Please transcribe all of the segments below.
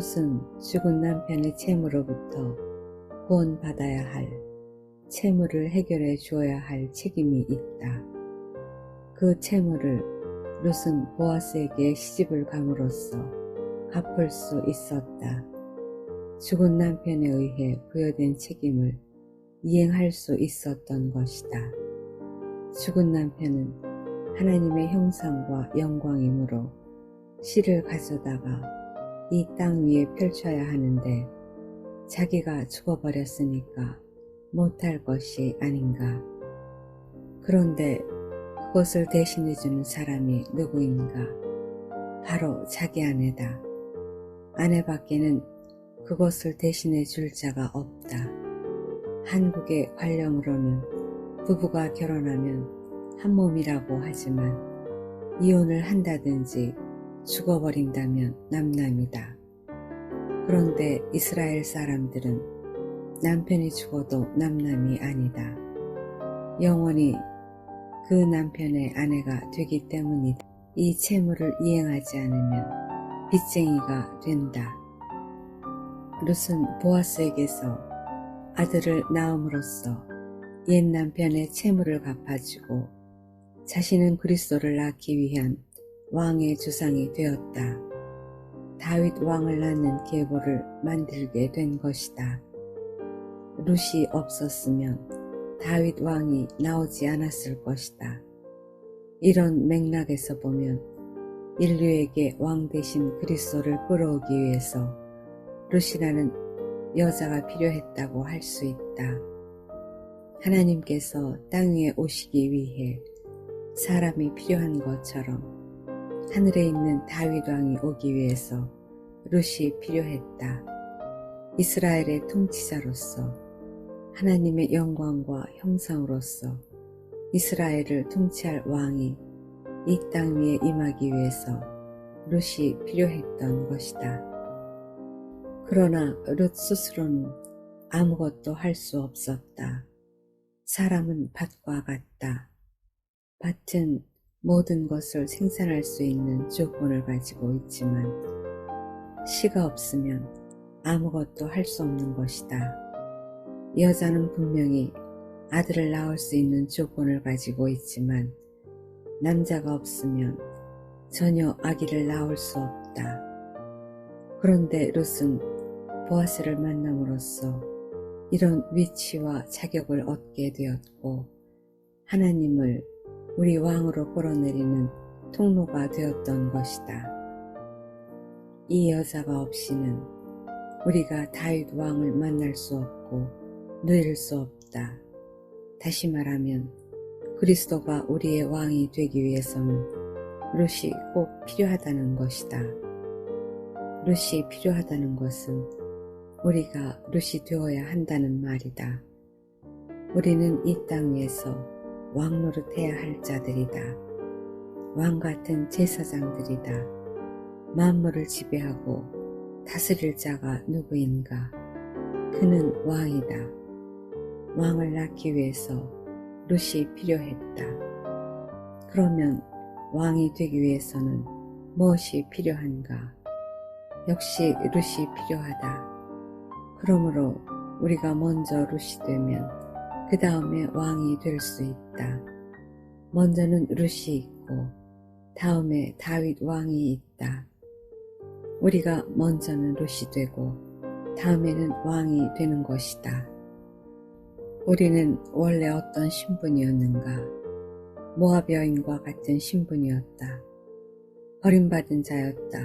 롯은 죽은 남편의 채무로부터 구원받아야 할 채무를 해결해 주어야 할 책임이 있다. 그 채무를 롯은 보아스에게 시집을 감으로써 갚을 수 있었다. 죽은 남편에 의해 부여된 책임을 이행할 수 있었던 것이다. 죽은 남편은 하나님의 형상과 영광이므로 실을 가져다가 이 땅 위에 펼쳐야 하는데 자기가 죽어버렸으니까 못할 것이 아닌가. 그런데 그것을 대신해주는 사람이 누구인가? 바로 자기 아내다. 아내밖에는 그것을 대신해 줄 자가 없다. 한국의 관념으로는 부부가 결혼하면 한 몸이라고 하지만 이혼을 한다든지 죽어버린다면 남남이다. 그런데 이스라엘 사람들은 남편이 죽어도 남남이 아니다. 영원히 그 남편의 아내가 되기 때문이다. 이 채무를 이행하지 않으면 빚쟁이가 된다. 롯은 보아스에게서 아들을 낳음으로써 옛 남편의 채무를 갚아주고 자신은 그리스도를 낳기 위한 왕의 주상이 되었다. 다윗 왕을 낳는 계보를 만들게 된 것이다. 롯이 없었으면 다윗 왕이 나오지 않았을 것이다. 이런 맥락에서 보면 인류에게 왕 대신 그리스도를 끌어오기 위해서 롯이라는 여자가 필요했다고 할 수 있다. 하나님께서 땅 위에 오시기 위해 사람이 필요한 것처럼 하늘에 있는 다윗 왕이 오기 위해서 롯이 필요했다. 이스라엘의 통치자로서 하나님의 영광과 형상으로서 이스라엘을 통치할 왕이 이 땅 위에 임하기 위해서 롯이 필요했던 것이다. 그러나 롯 스스로는 아무것도 할 수 없었다. 사람은 밭과 같다. 밭은 모든 것을 생산할 수 있는 조건을 가지고 있지만 씨가 없으면 아무것도 할 수 없는 것이다. 여자는 분명히 아들을 낳을 수 있는 조건을 가지고 있지만 남자가 없으면 전혀 아기를 낳을 수 없다. 그런데 롯은 보아스를 만남으로써 이런 위치와 자격을 얻게 되었고 하나님을 우리 왕으로 끌어내리는 통로가 되었던 것이다. 이 여자가 없이는 우리가 다윗 왕을 만날 수 없고 누릴 수 없다. 다시 말하면 그리스도가 우리의 왕이 되기 위해서는 롯이 꼭 필요하다는 것이다. 롯이 필요하다는 것은 우리가 롯이 되어야 한다는 말이다. 우리는 이 땅 위에서 왕 노릇해야 할 자들이다. 왕 같은 제사장들이다. 만물을 지배하고 다스릴 자가 누구인가? 그는 왕이다. 왕을 낳기 위해서 롯이 필요했다. 그러면 왕이 되기 위해서는 무엇이 필요한가? 역시 롯이 필요하다. 그러므로 우리가 먼저 롯이 되면 그 다음에 왕이 될 수 있다. 먼저는 롯이 있고 다음에 다윗 왕이 있다. 우리가 먼저는 롯이 되고 다음에는 왕이 되는 것이다. 우리는 원래 어떤 신분이었는가? 모압 여인과 같은 신분이었다. 버림받은 자였다.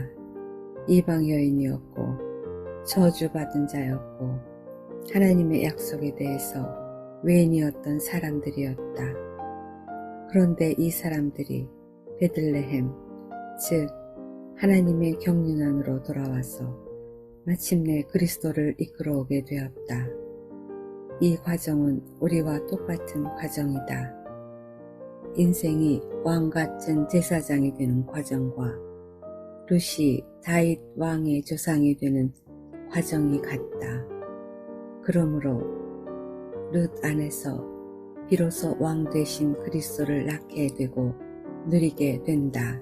이방 여인이었고 저주받은 자였고 하나님의 약속에 대해서 외인이었던 사람들이었다. 그런데 이 사람들이 베들레헴, 즉 하나님의 경륜 안으로 돌아와서 마침내 그리스도를 이끌어오게 되었다. 이 과정은 우리와 똑같은 과정이다. 인생이 왕 같은 제사장이 되는 과정과 롯이 다윗 왕의 조상이 되는 과정이 같다. 그러므로 롯 안에서 비로소 왕 되신 그리스도를 낳게 되고 누리게 된다.